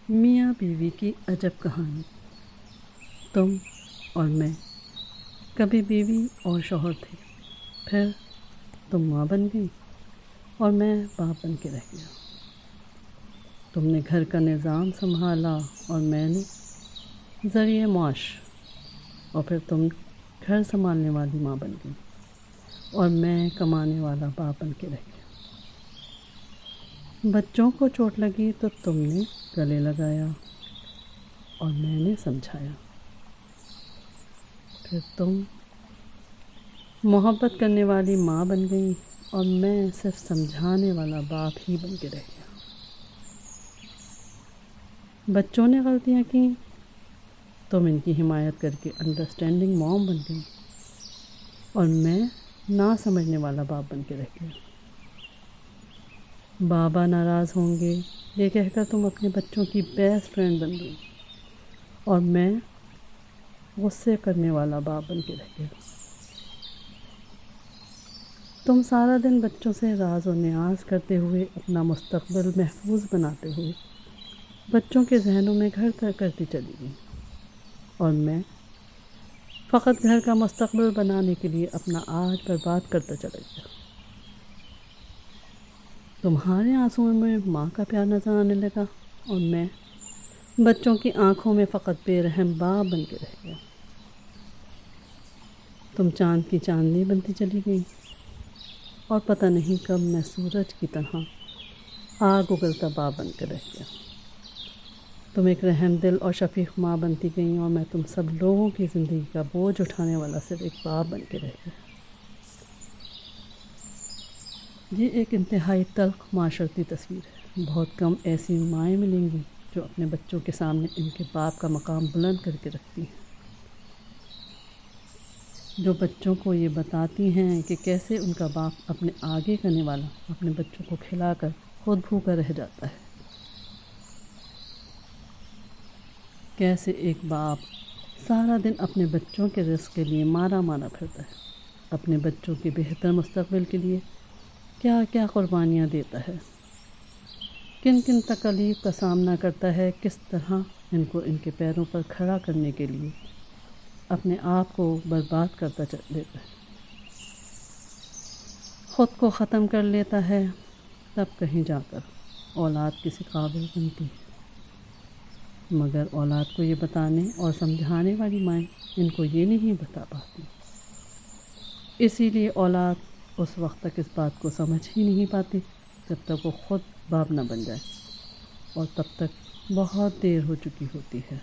میاں بیوی کی عجب کہانی۔ تم اور میں کبھی بیوی اور شوہر تھے، پھر تم ماں بن گئی اور میں باپ بن کے رہ گیا۔ تم نے گھر کا نظام سنبھالا اور میں نے ذریعہ معاش، اور پھر تم گھر سنبھالنے والی ماں بن گئی اور میں کمانے والا باپ بن کے رہ گیا۔ بچوں کو چوٹ لگی تو تم نے گلے لگایا اور میں نے سمجھایا۔ پھر تم محبت کرنے والی ماں بن گئی اور میں صرف سمجھانے والا باپ ہی بن کے رہ گیا۔ بچوں نے غلطیاں کی، تم ان کی حمایت کر کے انڈرسٹینڈنگ موم بن گئی اور میں نہ سمجھنے والا باپ بن کے رہ گیا۔ بابا ناراض ہوں گے یہ کہہ کر تم اپنے بچوں کی بیسٹ فرینڈ بن گئی اور میں غصے کرنے والا باپ بن کے رہ گیا۔ تم سارا دن بچوں سے راز و نیاز کرتے ہوئے اپنا مستقبل محفوظ بناتے ہوئے بچوں کے ذہنوں میں گھر کرتی چلی گئی اور میں فقط گھر کا مستقبل بنانے کے لیے اپنا آج برباد کرتا چلا گیا۔ تمہارے آنسوؤں میں ماں کا پیار نظر آنے لگا اور میں بچوں کی آنکھوں میں فقط بے رحم باپ بن کے رہ گیا۔ تم چاند کی چاندنی بنتی چلی گئی اور پتہ نہیں کب میں سورج کی طرح آگ اگلتا باپ بن کے رہ گیا۔ تم ایک رحم دل اور شفیق ماں بنتی گئی اور میں تم سب لوگوں کی زندگی کا بوجھ اٹھانے والا صرف ایک باپ بن کے رہ گیا۔ یہ ایک انتہائی تلخ معاشرتی تصویر ہے۔ بہت کم ایسی مائیں ملیں گی جو اپنے بچوں کے سامنے ان کے باپ کا مقام بلند کر کے رکھتی ہیں، جو بچوں کو یہ بتاتی ہیں کہ کیسے ان کا باپ اپنے آگے کرنے والا اپنے بچوں کو کھلا کر خود بھوکا رہ جاتا ہے، کیسے ایک باپ سارا دن اپنے بچوں کے رزق کے لیے مارا پھرتا ہے، اپنے بچوں کے بہتر مستقبل کے لیے کیا کیا قربانیاں دیتا ہے، کن کن تکالیف کا سامنا کرتا ہے، کس طرح ان کو ان کے پیروں پر کھڑا کرنے کے لیے اپنے آپ کو برباد کرتا لیتا ہے، خود کو ختم کر لیتا ہے، تب کہیں جا کر اولاد کسی قابل بنتی ہے۔ مگر اولاد کو یہ بتانے اور سمجھانے والی مائیں ان کو یہ نہیں بتا پاتی، اسی لیے اولاد اس وقت تک اس بات کو سمجھ ہی نہیں پاتی جب تک وہ خود باپ نہ بن جائے، اور تب تک بہت دیر ہو چکی ہوتی ہے۔